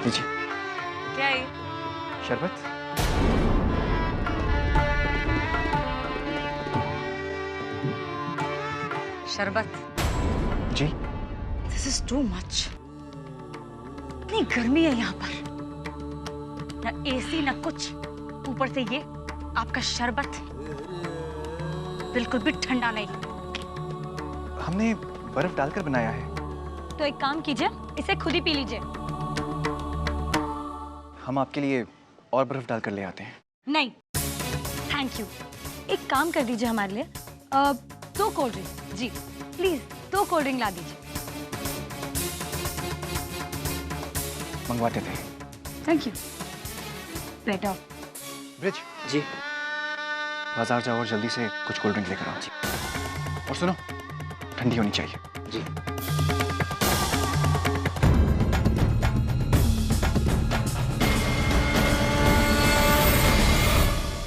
लीजिए। क्या है? शरबत। शरबत? जी। This is too much. इतनी गर्मी है यहाँ पर, ना एसी ना कुछ, ऊपर से ये आपका शरबत बिल्कुल भी ठंडा नहीं। हमने बर्फ डालकर बनाया है। तो एक काम कीजिए, इसे खुद ही पी लीजिए। हम आपके लिए और बर्फ डालकर ले आते हैं। नहीं, थैंक यू। एक काम कर दीजिए हमारे लिए, 2 कोल्ड ड्रिंक। जी प्लीज 2 कोल्ड ड्रिंक ला दीजिए। मंगवाते थे। Thank you. बेटा ब्रिज जी। बाजार जाओ और जल्दी से कुछ कोल्ड ड्रिंक लेकर आओ। और सुनो, ठंडी होनी चाहिए। जी।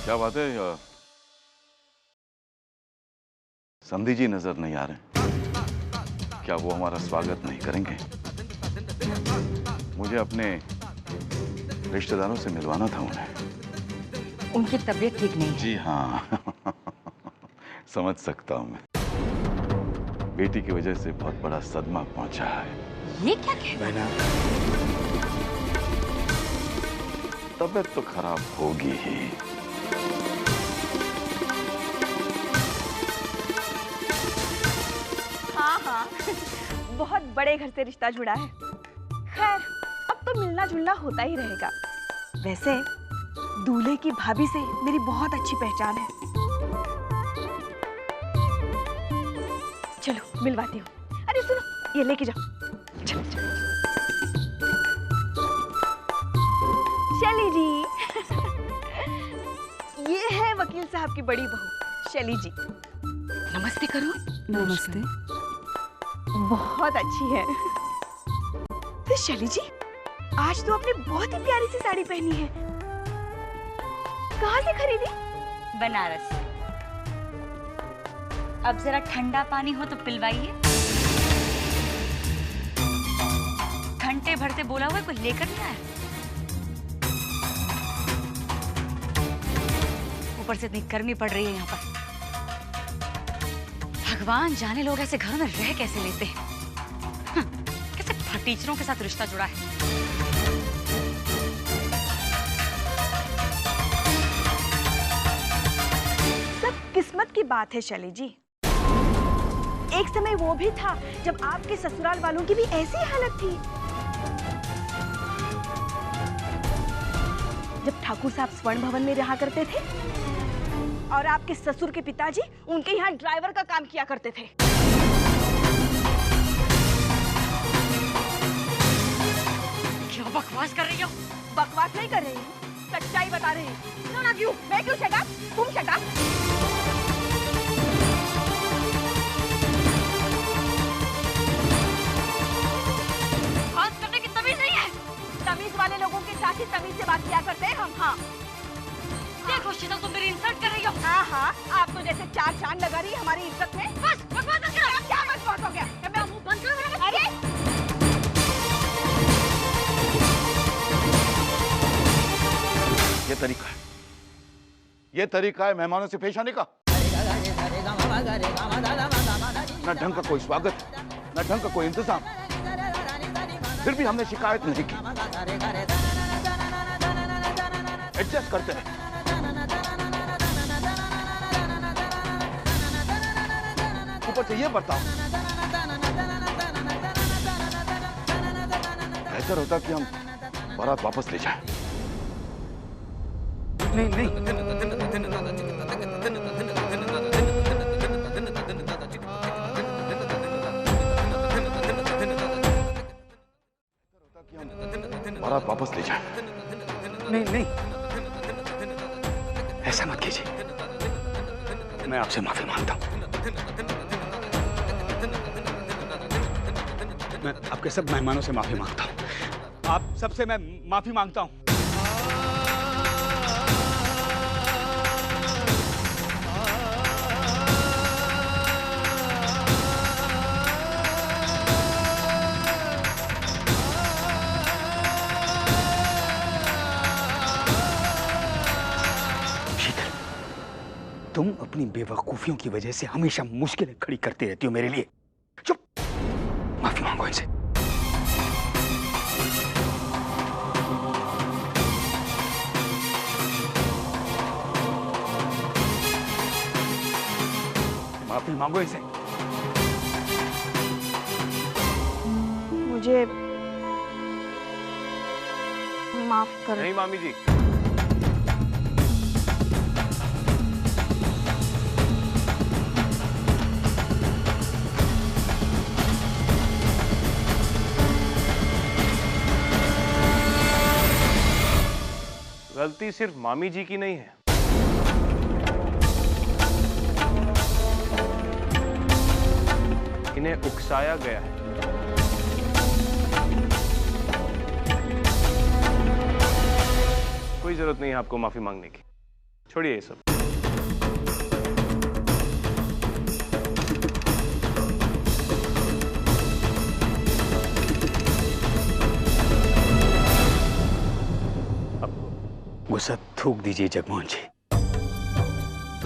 क्या बात है, संधि जी नजर नहीं आ रहे? क्या वो हमारा स्वागत नहीं करेंगे? मुझे अपने रिश्तेदारों से मिलवाना था उन्हें। उनकी तबीयत ठीक नहीं है। जी हाँ समझ सकता हूँ मैं। बेटी की वजह से बहुत बड़ा सदमा पहुंचा है। ये क्या कह रहे हैं? तबीयत तो खराब होगी ही। हाँ हाँ बहुत बड़े घर से रिश्ता जुड़ा है। खैर अब तो मिलना जुलना होता ही रहेगा। वैसे दूल्हे की भाभी से मेरी बहुत अच्छी पहचान है। चलो मिलवाती हूँ। अरे सुनो, ये लेके जाओ। चलो चलो। शैली जी ये है वकील साहब की बड़ी बहू शैली जी। नमस्ते करो। नमस्ते। बहुत अच्छी है। तो शैली जी आज तो आपने बहुत ही प्यारी सी साड़ी पहनी है। कहाँ से खरीदी? बनारस। अब जरा ठंडा पानी हो तो पिलवाइए। घंटे भर से बोला हुआ कोई लेकर नहीं आया। ऊपर से इतनी गर्मी पड़ रही है यहाँ पर। भगवान जाने लोग ऐसे घरों में रह कैसे लेते हैं। कैसे फटीचरों के साथ रिश्ता जुड़ा है। सब किस्मत की बात है शैली जी। एक समय वो भी था जब आपके ससुराल वालों की भी ऐसी हालत थी। जब ठाकुर साहब स्वर्ण भवन में रहा करते थे और आपके ससुर के पिताजी उनके यहाँ ड्राइवर का काम किया करते थे। क्यों बकवास कर रही हो? बकवास नहीं कर रही हूँ, सच्चाई बता रही हूँ। क्यों ना क्यों? मैं क्यों शट अप? तुम शट अप। बात करने की तमीज नहीं है। तमीज वाले लोगों के साथ ही तमीज से बात किया करते हैं हम। हाँ देखो शीतल, तुम मेरी इंसल्ट कर रही हो। हाँ हाँ, आप तो जैसे 4 चांद लगा रही है हमारी इज्जत में। बस बकवास हो गया। क्या बकवास हो गया? मैं मुंह बंद करूँ? अरे ये तरीका है मेहमानों से पेश आने का। न ढंग का कोई स्वागत, न ढंग का कोई इंतजाम। फिर भी हमने शिकायत नहीं की। एडजस्ट करते हैं। ऊपर से ये बर्ताव। बेहतर होता कि हम बारात वापस ले जाएं। नहीं नहीं, बारात वापस ले जाएं। नहीं नहीं, ऐसा मत कीजिए। मैं आपसे माफी मांगता हूँ। मैं आपके सब मेहमानों से माफी मांगता हूँ। आप सबसे मैं माफी मांगता हूँ। तुम अपनी बेवकूफियों की वजह से हमेशा मुश्किलें खड़ी करती रहती हो मेरे लिए। चुप, माफी मांगो इनसे। माफी मांगो इनसे। मुझे माफ कर। नहीं मामी जी, गलती सिर्फ मामी जी की नहीं है, इन्हें उकसाया गया है। कोई जरूरत नहीं है आपको माफी मांगने की, छोड़िए ये सब। गुस्सा थूक दीजिए जगमोहन जी।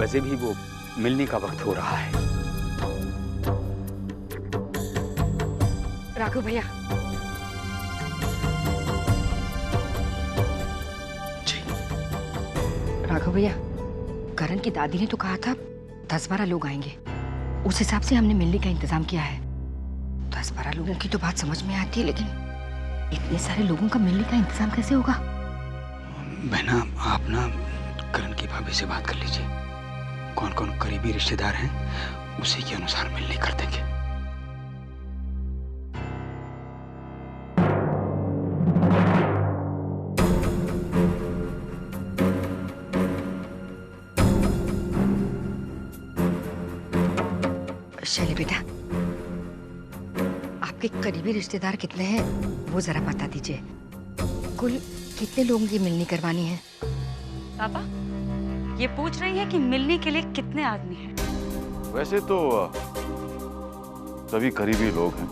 वैसे भी वो मिलने का वक्त हो रहा है। राघव भैया, जी राघव भैया, करण की दादी ने तो कहा था 10-12 लोग आएंगे। उस हिसाब से हमने मिलने का इंतजाम किया है। 10-12 लोगों की तो बात समझ में आती है, लेकिन इतने सारे लोगों का मिलने का इंतजाम कैसे होगा? बहना, आप ना करण की भाभी से बात कर लीजिए। कौन कौन करीबी रिश्तेदार हैं उसी के अनुसार मिलने कर देंगे। शैली बेटा, आपके करीबी रिश्तेदार कितने हैं वो जरा बता दीजिए। कुल कितने लोगों की मिलनी करवानी है? पापा, ये पूछ रही है कि मिलने के लिए कितने आदमी हैं। वैसे तो सभी करीबी लोग हैं,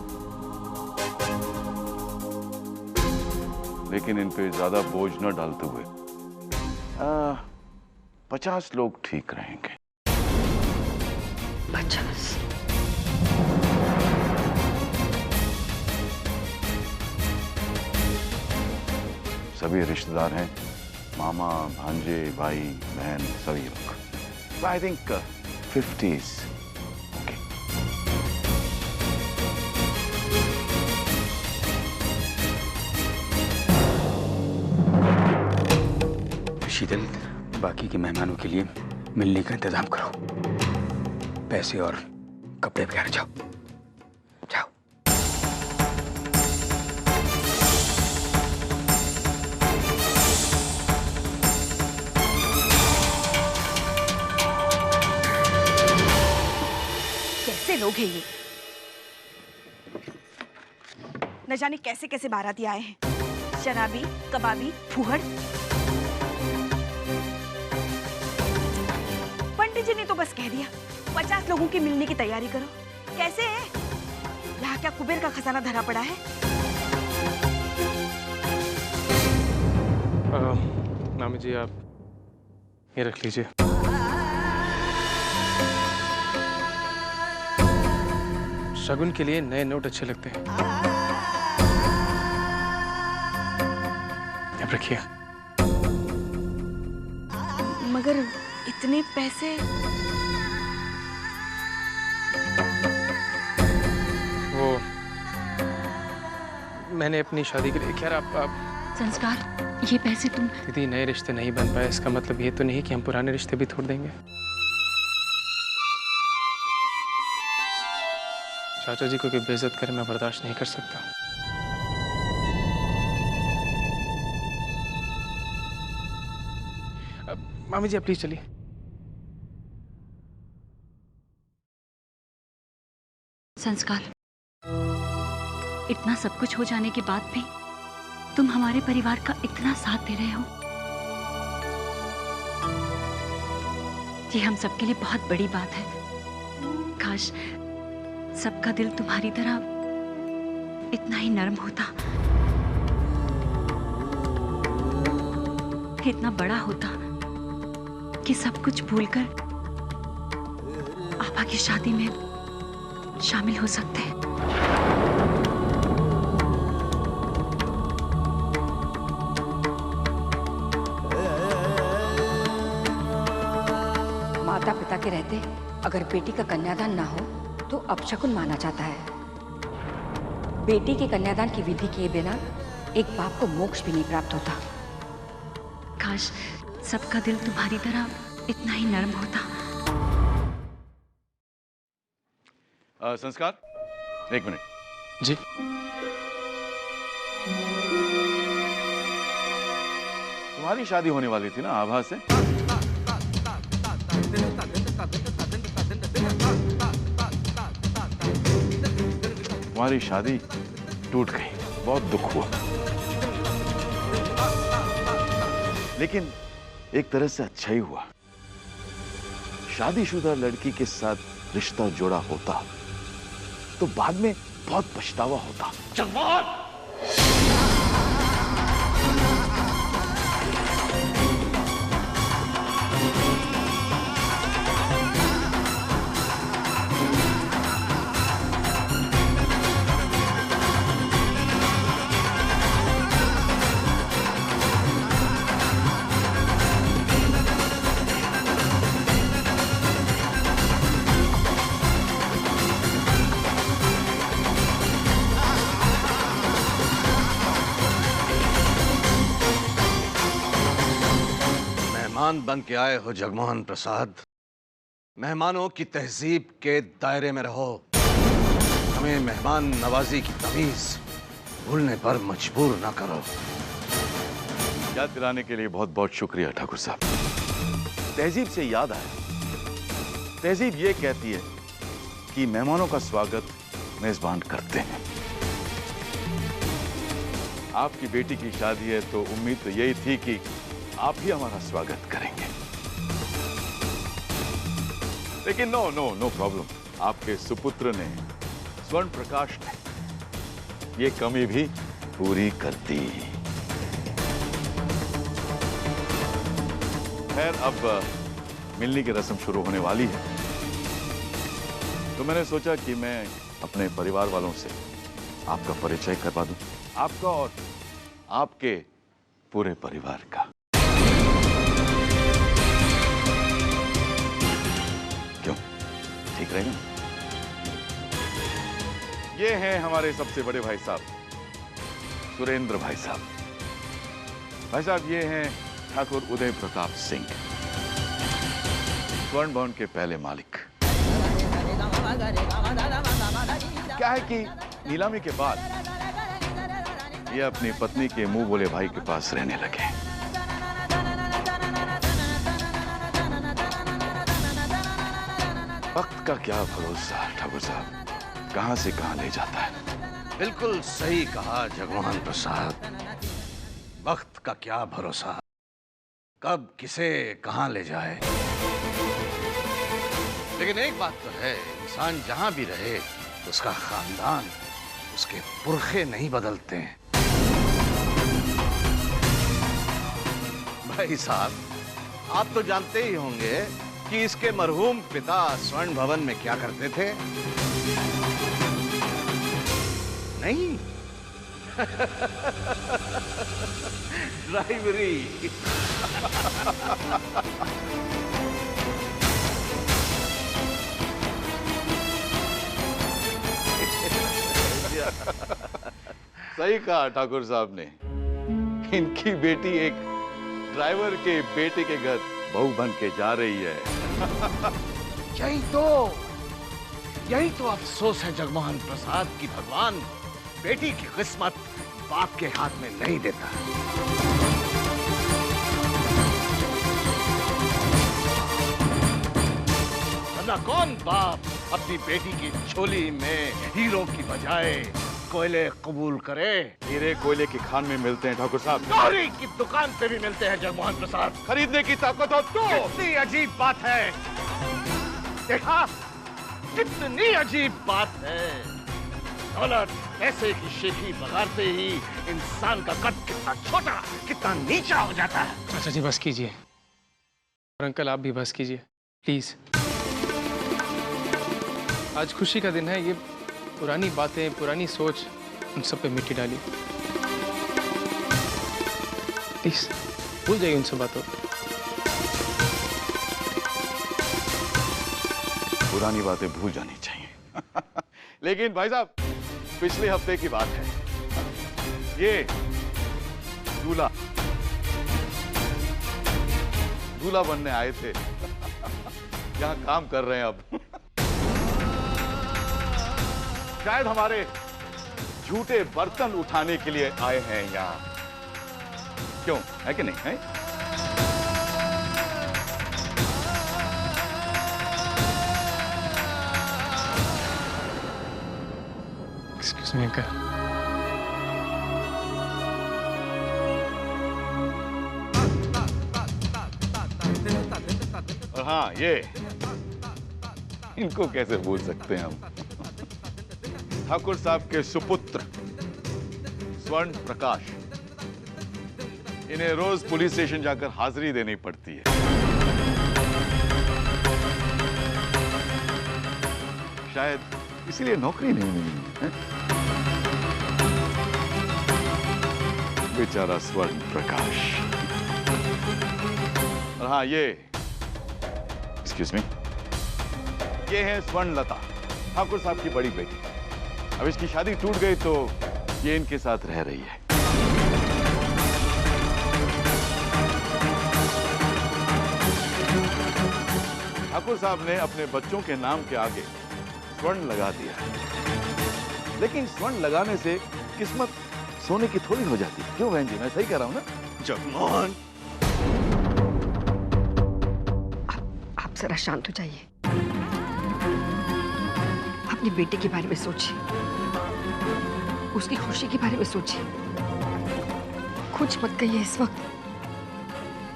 लेकिन इन पे ज्यादा बोझ न डालते हुए 50 लोग ठीक रहेंगे। 50? सभी रिश्तेदार हैं, मामा, भांजे, भाई, बहन, सभी लोग। I think 50s। ओके। शीतल, बाकी के मेहमानों के लिए मिलने का इंतजाम करो। पैसे और कपड़े वगैरह जाओ जाओ। कैसे लोग हैं ये? न जाने कैसे कैसे बाराती आए हैं। शराबी, कबाबी, फूहड़। पंडित जी ने तो बस कह दिया 50 लोगों की मिलने की तैयारी करो। कैसे है? यहाँ क्या कुबेर का खजाना धरा पड़ा है? मामी जी, आप ये रख लीजिए। शगुन के लिए नए नोट अच्छे लगते हैं। अब रखिए। मगर इतने पैसे? वो मैंने अपनी शादी के लिए, खैर आप संस्कार, ये पैसे तुम? दीदी, नए रिश्ते नहीं बन पाए इसका मतलब ये तो नहीं कि हम पुराने रिश्ते भी तोड़ देंगे। चाचा जी को कोई बेइज्जत करे मैं बर्दाश्त नहीं कर सकता। मामी जी, आप प्लीज चलिए। संस्कार, इतना सब कुछ हो जाने के बाद भी तुम हमारे परिवार का इतना साथ दे रहे हो, ये हम सबके लिए बहुत बड़ी बात है। काश सबका दिल तुम्हारी तरह इतना ही नरम होता, इतना बड़ा होता कि सब कुछ भूलकर आपा की शादी में शामिल हो सकते हैं। माता पिता के रहते अगर बेटी का कन्यादान ना हो तो अपशकुन माना जाता है। बेटी के कन्यादान की विधि किए बिना एक बाप को मोक्ष भी नहीं प्राप्त होता। काश सबका दिल तुम्हारी तरह इतना ही नरम होता। संस्कार, एक मिनट। जी। तुम्हारी शादी होने वाली थी ना आभा से? तुम्हारी शादी टूट गई, बहुत दुख हुआ, लेकिन एक तरह से अच्छा ही हुआ। शादीशुदा लड़की के साथ रिश्ता जोड़ा होता तो बाद में बहुत पछतावा होता। जगमोहन! मेहमान बन के आए हो जगमोहन प्रसाद, मेहमानों की तहजीब के दायरे में रहो। हमें मेहमान नवाजी की तमीज भूलने पर मजबूर ना करो। याद दिलाने के लिए बहुत बहुत शुक्रिया ठाकुर साहब। तहजीब से याद आया, तहजीब ये कहती है कि मेहमानों का स्वागत मेजबान करते हैं। आपकी बेटी की शादी है तो उम्मीद तो यही थी कि आप ही हमारा स्वागत करेंगे, लेकिन नो प्रॉब्लम। आपके सुपुत्र ने, स्वर्ण प्रकाश ने ये कमी भी पूरी कर दी। खैर, अब मिलने की रस्म शुरू होने वाली है, तो मैंने सोचा कि मैं अपने परिवार वालों से आपका परिचय करवा दूं, आपका और आपके पूरे परिवार का। क्यों, ठीक रहेगा? ये हैं हमारे सबसे बड़े भाई साहब, सुरेंद्र भाई साहब। भाई साहब, ये हैं ठाकुर उदय प्रताप सिंह, स्वर्ण भवन के पहले मालिक। क्या है कि नीलामी के बाद ये अपनी पत्नी के मुंह बोले भाई के पास रहने लगे। वक्त का क्या भरोसा ठाकुर साहब, कहां से कहां ले जाता है। बिल्कुल सही कहा जगमोहन प्रसाद, वक्त का क्या भरोसा, कब किसे कहां ले जाए। लेकिन एक बात तो है, इंसान जहां भी रहे उसका खानदान, उसके पुरखे नहीं बदलते हैं। भाई साहब, आप तो जानते ही होंगे कि इसके मरहूम पिता स्वर्ण भवन में क्या करते थे? नहीं ड्राइवरी। सही कहा ठाकुर साहब ने, इनकी बेटी एक ड्राइवर के बेटे के घर बहू बन के जा रही है। यही तो अफसोस है जगमोहन प्रसाद की भगवान बेटी की किस्मत बाप के हाथ में नहीं देता। वरना कौन बाप अपनी बेटी की झोली में हीरो की बजाय कोयले कबूल करे। हीरे कोयले की खान में मिलते हैं ठाकुर साहब। गौरी की दुकान पे भी मिलते हैं जगमोहन प्रसाद। खरीदने की ताकत हो तो। कितनी अजीब बात है, देखा कितनी अजीब बात है। दौलत पैसे की शेखी बगाड़ते ही इंसान का कद कितना छोटा, कितना नीचा हो जाता है। चाचा जी बस कीजिए, और अंकल आप भी बस कीजिए प्लीज। आज खुशी का दिन है, ये पुरानी बातें, पुरानी सोच, उन सब पे मिट्टी डाली। प्लीज भूल जाइए उन सब बातों को। पुरानी बातें भूल जानी चाहिए। लेकिन भाई साहब, पिछले हफ्ते की बात है, ये दूल्हा बनने आए थे, यहाँ काम कर रहे हैं अब। शायद हमारे झूठे बर्तन उठाने के लिए आए हैं यहाँ। क्यों, है कि नहीं है? Excuse me uncle. और हाँ, ये इनको कैसे भूल सकते हैं हम? ठाकुर साहब के सुपुत्र स्वर्ण प्रकाश। इन्हें रोज पुलिस स्टेशन जाकर हाजिरी देनी पड़ती है। शायद इसीलिए नौकरी नहीं मिली है। बेचारा स्वर्ण प्रकाश। और हाँ, ये एक्सक्यूज मी, ये है स्वर्णलता, ठाकुर साहब की बड़ी बेटी। अब इसकी शादी टूट गई तो ये इनके साथ रह रही है। ठाकुर साहब ने अपने बच्चों के नाम के आगे स्वर्ण लगा दिया है। लेकिन स्वर्ण लगाने से किस्मत सोने की थोड़ी हो जाती है। क्यों बहन जी, मैं सही कह रहा हूं ना? जगमोहन, आप जरा शांत हो जाइए, अपनी बेटे के बारे में सोचिए, उसकी खुशी के बारे में सोचिए। कुछ मत कहिए इस वक्त।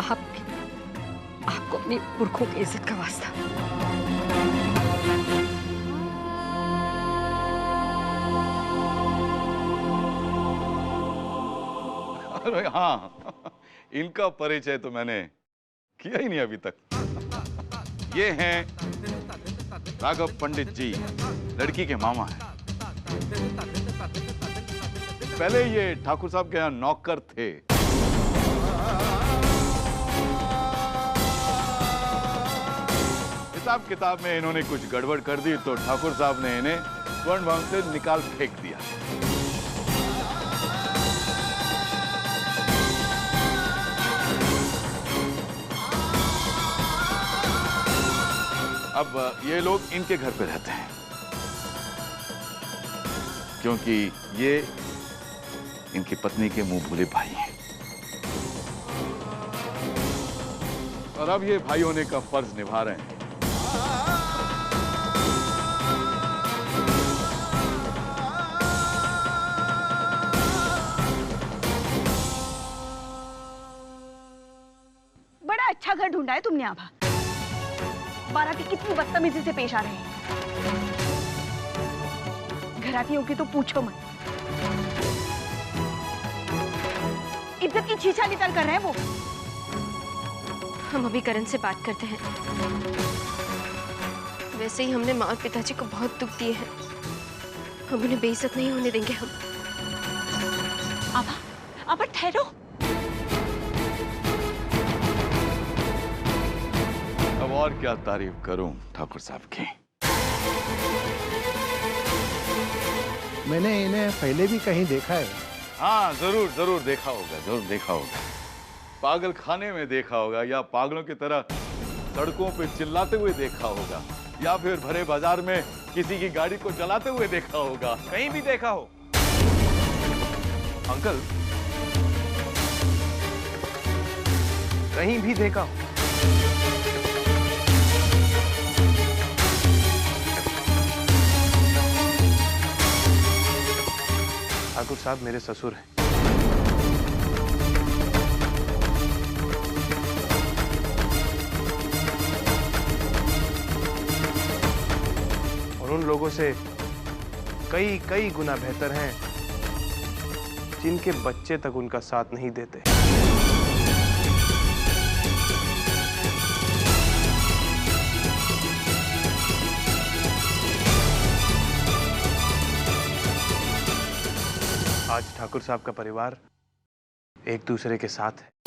आपको अपनी पुरखों की इज्जत का वास्ता। अरे हाँ, इनका परिचय तो मैंने किया ही नहीं अभी तक। ये हैं राघव पंडित जी, लड़की के मामा हैं। पहले ये ठाकुर साहब के यहाँ नौकर थे। हिसाब किताब में इन्होंने कुछ गड़बड़ कर दी तो ठाकुर साहब ने इन्हें स्वर्ण भवन से निकाल फेंक दिया। अब ये लोग इनके घर पे रहते हैं, क्योंकि ये इनकी पत्नी के मुंह भूले भाई हैं। और अब ये भाई होने का फर्ज निभा रहे हैं। बड़ा अच्छा घर ढूंढा है तुमने आभा। बाराती कितनी बदतमीजी से पेश आ रहे हैं। घरातियों की तो पूछो मत। इज्जत की छीछा-नीताल कर रहे हैं वो। हम अभी करण से बात करते हैं। वैसे ही हमने माँ और पिताजी को बहुत दुख दिए हैं। हम उन्हें बेइज्जत नहीं होने देंगे। हम आभा ठहरो। अब और क्या तारीफ करूं ठाकुर साहब की। मैंने इन्हें पहले भी कहीं देखा है। हाँ, जरूर देखा होगा, जरूर देखा होगा। पागल खाने में देखा होगा, या पागलों की तरह सड़कों पे चिल्लाते हुए देखा होगा, या फिर भरे बाजार में किसी की गाड़ी को चलाते हुए देखा होगा। कहीं भी देखा हो अंकल, कहीं भी देखा हो। ठाकुर साहब मेरे ससुर हैं। और उन लोगों से कई कई गुना बेहतर हैं जिनके बच्चे तक उनका साथ नहीं देते। आज ठाकुर साहब का परिवार एक दूसरे के साथ है।